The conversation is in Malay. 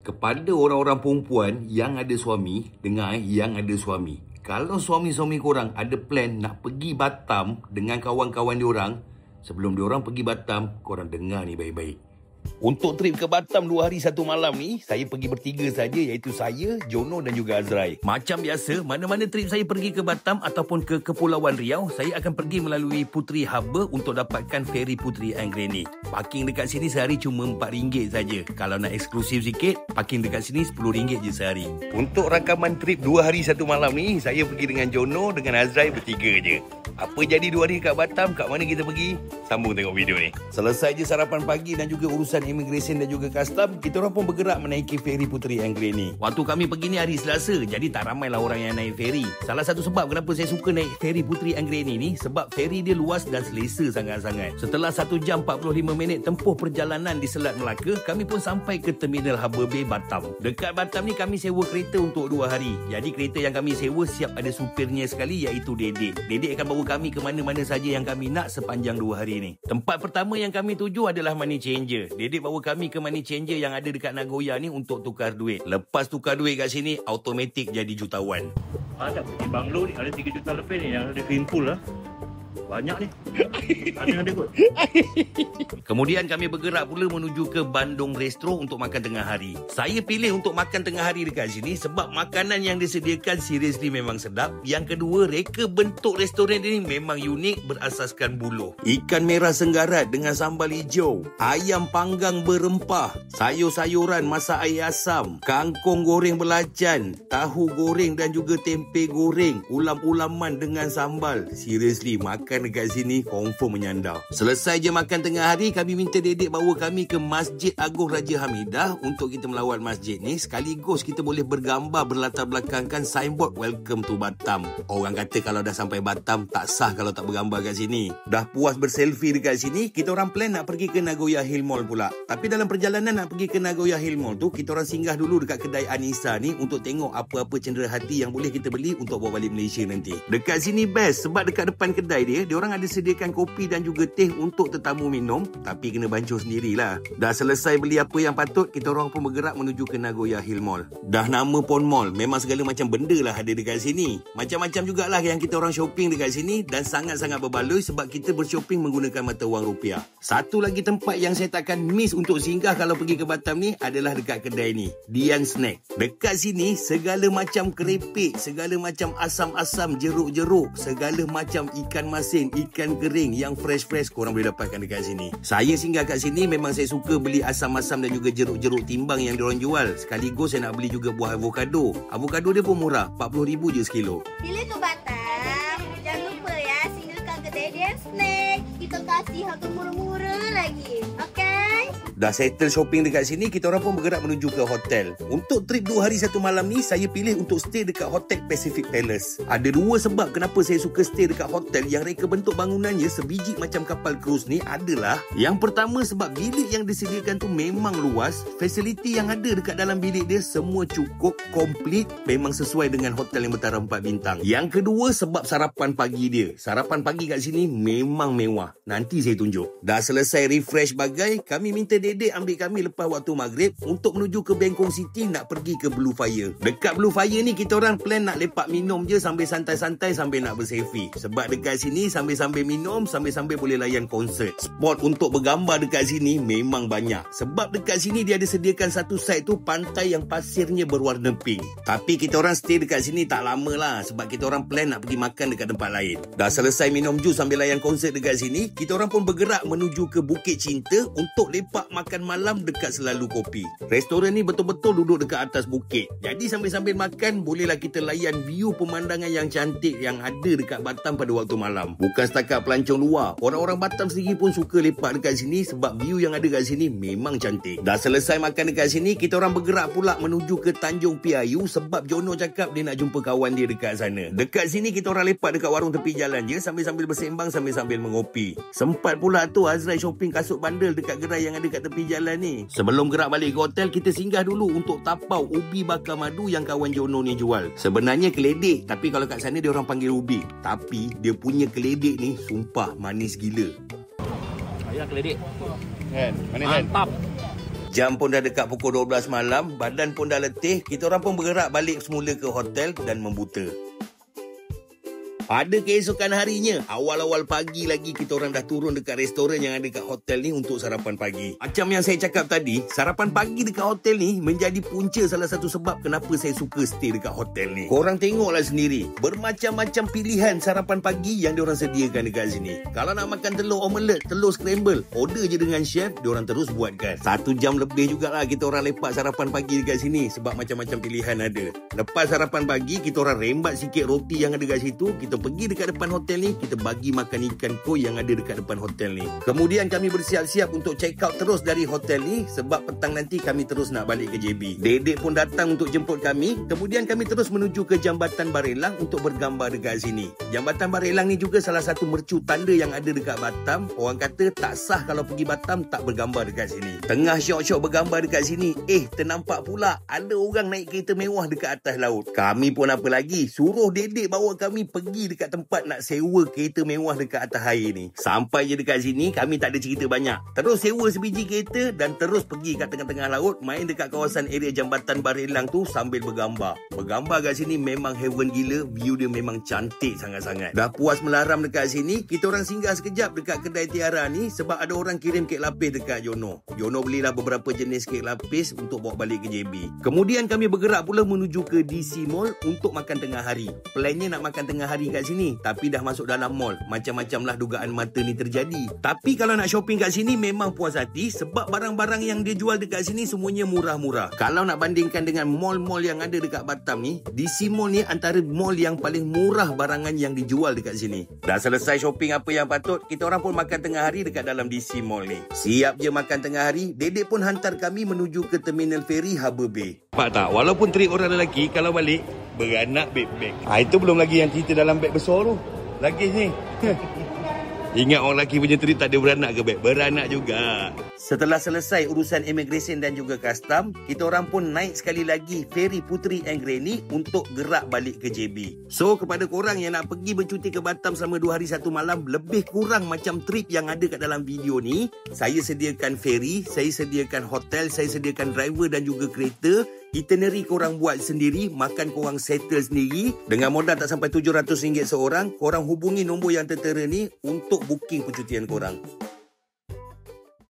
Kepada orang-orang perempuan yang ada suami, dengar yang ada suami. Kalau suami-suami korang ada plan nak pergi Batam dengan kawan-kawan diorang, sebelum diorang pergi Batam, korang dengar ni baik-baik. Untuk trip ke Batam 2 hari 1 malam ni, saya pergi bertiga saja, iaitu saya, Jono dan juga Azrai. Macam biasa, mana-mana trip saya pergi ke Batam ataupun ke Kepulauan Riau, saya akan pergi melalui Puteri Harbour untuk dapatkan feri Puteri Anggreni. Parking dekat sini sehari cuma RM4 saja. Kalau nak eksklusif sikit, parking dekat sini RM10 je sehari. Untuk rakaman trip 2 hari 1 malam ni, saya pergi dengan Jono, dengan Azrai bertiga je. Apa jadi 2 hari kat Batam, kat mana kita pergi? Sambung tengok video ni. Selesai je sarapan pagi dan juga urusan immigration dan juga custom, kita orang pun bergerak menaiki feri Puteri Anggreni. Waktu kami pergi ni hari Selasa, jadi tak ramailah orang yang naik feri. Salah satu sebab kenapa saya suka naik feri Puteri Anggreni ni, sebab feri dia luas dan selesa sangat-sangat. Setelah 1 jam 45 minit tempuh perjalanan di Selat Melaka, kami pun sampai ke Terminal Harbour Bay Batam. Dekat Batam ni kami sewa kereta untuk 2 hari. Jadi kereta yang kami sewa siap ada supirnya sekali, iaitu Dedek. Dedek akan bawa kami ke mana-mana saja yang kami nak sepanjang 2 hari ni. Tempat pertama yang kami tuju adalah Money Changer. Dedek bawa kami ke Money Changer yang ada dekat Nagoya ni untuk tukar duit. Lepas tukar duit kat sini, automatik jadi jutawan. Ada di banglo ni ada 3 juta lebih ni yang ada swimming pool lah. Banyak ni. Ada kot. Kemudian kami bergerak pula menuju ke Bandung Restro untuk makan tengah hari. Saya pilih untuk makan tengah hari dekat sini sebab makanan yang disediakan seriously memang sedap. Yang kedua, reka bentuk restoran ini memang unik berasaskan buluh. Ikan merah senggarat dengan sambal hijau, ayam panggang berempah, sayur-sayuran masak air asam, kangkung goreng belacan, tahu goreng dan juga tempe goreng, ulam-ulaman dengan sambal. Seriously, makan dekat sini confirm menyandar. Selesai je makan tengah hari, kami minta Dedek bawa kami ke Masjid Agung Raja Hamidah untuk kita melawat masjid ni. Sekaligus kita boleh bergambar berlatar belakangkan signboard Welcome to Batam. Orang kata kalau dah sampai Batam tak sah kalau tak bergambar kat sini. Dah puas berselfie dekat sini, kita orang plan nak pergi ke Nagoya Hill Mall pula. Tapi dalam perjalanan nak pergi ke Nagoya Hill Mall tu, kita orang singgah dulu dekat kedai Anissa ni untuk tengok apa-apa cendera hati yang boleh kita beli untuk bawa balik Malaysia nanti. Dekat sini best sebab dekat depan kedai dia orang ada sediakan kopi dan juga teh untuk tetamu minum, tapi kena bancuh sendirilah. Dah selesai beli apa yang patut, kita orang pun bergerak menuju ke Nagoya Hill Mall. Dah nama pun mall, memang segala macam benda lah ada dekat sini. Macam-macam jugalah yang kita orang shopping dekat sini dan sangat-sangat berbaloi sebab kita bershopping menggunakan mata wang rupiah. Satu lagi tempat yang saya takkan miss untuk singgah kalau pergi ke Batam ni adalah dekat kedai ni, Dian Snack. Dekat sini segala macam keripik, segala macam asam-asam, jeruk-jeruk, segala macam ikan masin, ikan kering yang fresh-fresh korang boleh dapatkan dekat sini. Saya singgah kat sini memang saya suka beli asam-asam dan juga jeruk-jeruk timbang yang diorang jual. Sekaligus saya nak beli juga buah avocado. Avocado dia pun murah, RM40,000 je sekilo. Bila ke Batam, jangan lupa ya singgahkan kedai Dian Snack. Kita kasih harga murah-murah lagi. Okay? Dah settle shopping dekat sini, kita orang pun bergerak menuju ke hotel. Untuk trip 2 hari 1 malam ni, saya pilih untuk stay dekat Hotel Pacific Palace. Ada 2 sebab kenapa saya suka stay dekat hotel yang reka bentuk bangunannya sebiji macam kapal cruise ni adalah, yang pertama sebab bilik yang disediakan tu memang luas, fasiliti yang ada dekat dalam bilik dia semua cukup, komplit, memang sesuai dengan hotel yang bertaraf 4 bintang. Yang kedua sebab sarapan pagi dia. Sarapan pagi kat sini memang mewah. Nanti saya tunjuk. Dah selesai refresh bagai, kami minta Dedek ambil kami lepas waktu maghrib untuk menuju ke Bengkong City nak pergi ke Blue Fire. Dekat Blue Fire ni kita orang plan nak lepak minum je sambil santai-santai sambil nak berselfie. Sebab dekat sini sambil-sambil minum, sambil-sambil boleh layan konsert. Spot untuk bergambar dekat sini memang banyak. Sebab dekat sini dia ada sediakan satu side tu pantai yang pasirnya berwarna pink. Tapi kita orang stay dekat sini tak lama lah sebab kita orang plan nak pergi makan dekat tempat lain. Dah selesai minum jus sambil layan konsert dekat sini, kita orang pun bergerak menuju ke Bukit Cinta untuk lepak makan malam dekat Selalu Kopi. Restoran ni betul-betul duduk dekat atas bukit. Jadi sambil-sambil makan, bolehlah kita layan view pemandangan yang cantik yang ada dekat Batam pada waktu malam. Bukan setakat pelancong luar, orang-orang Batam sendiri pun suka lepak dekat sini sebab view yang ada kat sini memang cantik. Dah selesai makan dekat sini, kita orang bergerak pula menuju ke Tanjung Piayu sebab Jono cakap dia nak jumpa kawan dia dekat sana. Dekat sini kita orang lepak dekat warung tepi jalan je sambil-sambil bersembang sambil-sambil mengopi. Sempat pula tu Azrai shopping kasut bandel dekat gerai yang ada kat tepi jalan ni. Sebelum gerak balik ke hotel, kita singgah dulu untuk tapau ubi bakar madu yang kawan Jono ni jual. Sebenarnya keledek, tapi kalau kat sana dia orang panggil ubi. Tapi dia punya keledek ni sumpah manis gila. Ayah keledek. Kan? Manis kan? Mantap. Jam pun dah dekat pukul 12 malam, badan pun dah letih, kita orang pun bergerak balik semula ke hotel dan membuta. Pada keesokan harinya, awal-awal pagi lagi kita orang dah turun dekat restoran yang ada kat hotel ni untuk sarapan pagi. Macam yang saya cakap tadi, sarapan pagi dekat hotel ni menjadi punca salah satu sebab kenapa saya suka stay dekat hotel ni. Korang tengoklah sendiri, bermacam-macam pilihan sarapan pagi yang diorang sediakan dekat sini. Kalau nak makan telur omelette, telur scramble, order je dengan chef, diorang terus buatkan. 1 jam lebih jugalah kita orang lepak sarapan pagi dekat sini sebab macam-macam pilihan ada. Lepas sarapan pagi, kita orang rembat sikit roti yang ada kat situ, kita pergi dekat depan hotel ni, kita bagi makan ikan koi yang ada dekat depan hotel ni. Kemudian kami bersiap-siap untuk check out terus dari hotel ni sebab petang nanti kami terus nak balik ke JB. Dedek pun datang untuk jemput kami. Kemudian kami terus menuju ke Jambatan Barelang untuk bergambar dekat sini. Jambatan Barelang ni juga salah satu mercu tanda yang ada dekat Batam. Orang kata tak sah kalau pergi Batam tak bergambar dekat sini. Tengah syok-syok bergambar dekat sini, ternampak pula ada orang naik kereta mewah dekat atas laut. Kami pun apa lagi, suruh dedek bawa kami pergi dekat tempat nak sewa kereta mewah dekat atas air ni. Sampai je dekat sini, kami tak ada cerita banyak. Terus sewa sebiji kereta dan terus pergi kat tengah-tengah laut, main dekat kawasan area Jambatan Barelang tu sambil bergambar. Bergambar kat sini memang heaven gila, view dia memang cantik sangat-sangat. Dah puas melaram dekat sini, kita orang singgah sekejap dekat kedai Tiara ni sebab ada orang kirim kek lapis dekat Yono. Yono belilah beberapa jenis kek lapis untuk bawa balik ke JB. Kemudian kami bergerak pula menuju ke DC Mall untuk makan tengah hari. Plannya nak makan tengah hari kat sini, tapi dah masuk dalam mall. Macam-macam lah dugaan mata ni terjadi. Tapi kalau nak shopping kat sini memang puas hati sebab barang-barang yang dia jual dekat sini semuanya murah-murah. Kalau nak bandingkan dengan mall-mall yang ada dekat Batam ni, DC Mall ni antara mall yang paling murah barangan yang dijual dekat sini. Dah selesai shopping apa yang patut, kita orang pun makan tengah hari dekat dalam DC Mall ni. Siap je makan tengah hari, dedek pun hantar kami menuju ke Terminal Feri Harbour Bay. Nampak tak? Walaupun trip orang lelaki, kalau balik beranak beg-beg. Itu belum lagi yang cerita dalam beg besar tu. Lagi ni. Ingat orang lelaki punya trip tak ada beranak ke beg? Beranak juga. Setelah selesai urusan immigration dan juga custom, kita orang pun naik sekali lagi feri Puteri and Granny untuk gerak balik ke JB. So, kepada korang yang nak pergi bercuti ke Batam selama 2 hari 1 malam, lebih kurang macam trip yang ada kat dalam video ni, saya sediakan feri, saya sediakan hotel, saya sediakan driver dan juga kereta. Itinerary korang buat sendiri, makan korang settle sendiri. Dengan modal tak sampai RM700 seorang, korang hubungi nombor yang tertera ni untuk booking percutian korang.